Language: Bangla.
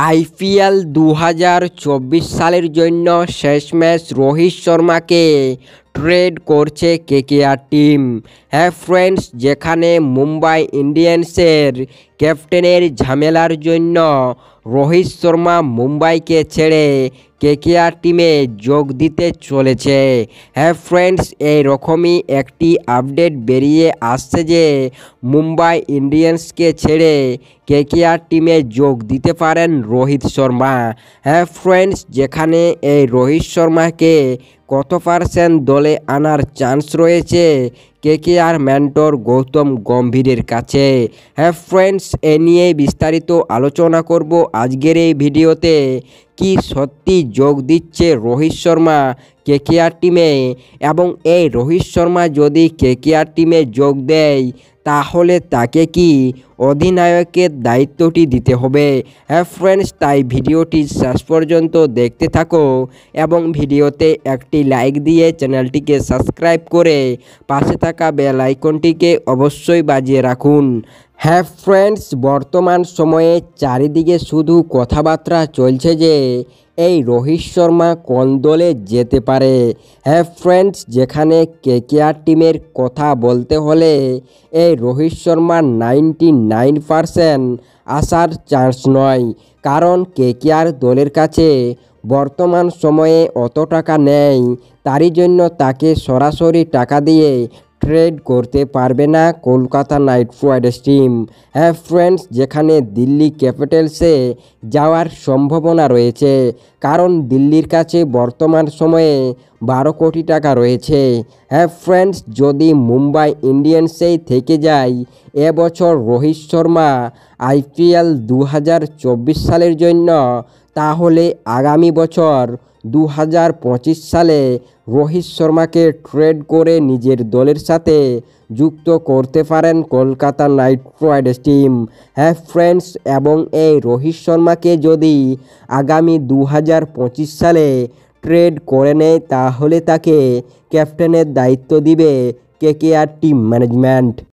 আইপিএল 2024 সালের জন্য শেষ ম্যাচ রোহিত শর্মাকে ট্রেড করছে কেকেআর টিম। হ্যাঁ ফ্রেন্ডস, যেখানে মুম্বাই ইন্ডিয়ান্সের ক্যাপ্টেনের ঝামেলার জন্য রোহিত শর্মা মুম্বাইকে ছেড়ে কেকেআর টিমে যোগ দিতে চলেছে। হ্যাঁ ফ্রেন্ডস, এইরকমই একটি আপডেট বেরিয়ে আসছে যে মুম্বাই ইন্ডিয়ান্সকে ছেড়ে কেকেআর টিমে যোগ দিতে পারেন রোহিত শর্মা। হ্যাঁ ফ্রেন্ডস, যেখানে এই রোহিত শর্মাকে কত পার্সেন্ট দলে আনার চান্স রয়েছে কেকেআর মেন্টর গৌতম গম্ভীরের কাছে। হ্যাঁ ফ্রেন্ডস, এ নিয়ে বিস্তারিত আলোচনা করব আজকের এই ভিডিওতে। কি সত্যি যোগ দিচ্ছে রোহিত শর্মা কেকেআর টিমে, এবং এই রোহিত শর্মা যদি কেকেআর টিমে যোগ দেয় তাহলে তাকে কি অধিনায়কের দায়িত্বটি দিতে হবে? হ্যাঁ ফ্রেন্ডস, তাই ভিডিওটি শেষ পর্যন্ত দেখতে থাকো এবং ভিডিওতে একটি লাইক দিয়ে চ্যানেলটিকে সাবস্ক্রাইব করে পাশে থাকা বেল আইকনটিকে অবশ্যই বাজিয়ে রাখুন। হ্যাঁ ফ্রেন্ডস, বর্তমান সময়ে চারিদিকে শুধু কথাবার্তা চলছে যে এই রোহিত শর্মা কোন দলে যেতে পারে। হ্যাঁ ফ্রেন্ডস, যেখানে কেকেআর টিমের কথা বলতে হলে এই রোহিত শর্মার 99% আসার চান্স নয়, কারণ কেকেআর দলের কাছে বর্তমান সময়ে অত টাকা নেই। তারই জন্য তাকে সরাসরি টাকা দিয়ে ট্রেড করতে পারবে না কলকাতা নাইট রাইডার্স টিম। হ্যাঁ ফ্রেন্ডস, যেখানে দিল্লি ক্যাপিটালসে যাওয়ার সম্ভাবনা রয়েছে, কারণ দিল্লির কাছে বর্তমান সময়ে 12 কোটি টাকা রয়েছে। হ্যাঁ ফ্রেন্ডস, যদি মুম্বাই ইন্ডিয়ান্সেই থেকে যায় এবছর রোহিত শর্মা আইপিএল 2024 সালের জন্য, তাহলে আগামী বছর 2025 সালে রোহিত শর্মাকে ট্রেড করে নিজের দলের সাথে যুক্ত করতে পারেন কলকাতা নাইট রাইডার্স টিম। হ্যাঁ ফ্রেন্ডস, এবং এই রোহিত শর্মাকে যদি আগামী 2025 সালে ট্রেড করে নেয় তাহলে তাকে ক্যাপ্টেনের দায়িত্ব দিবে কেকেআর টিম ম্যানেজমেন্ট।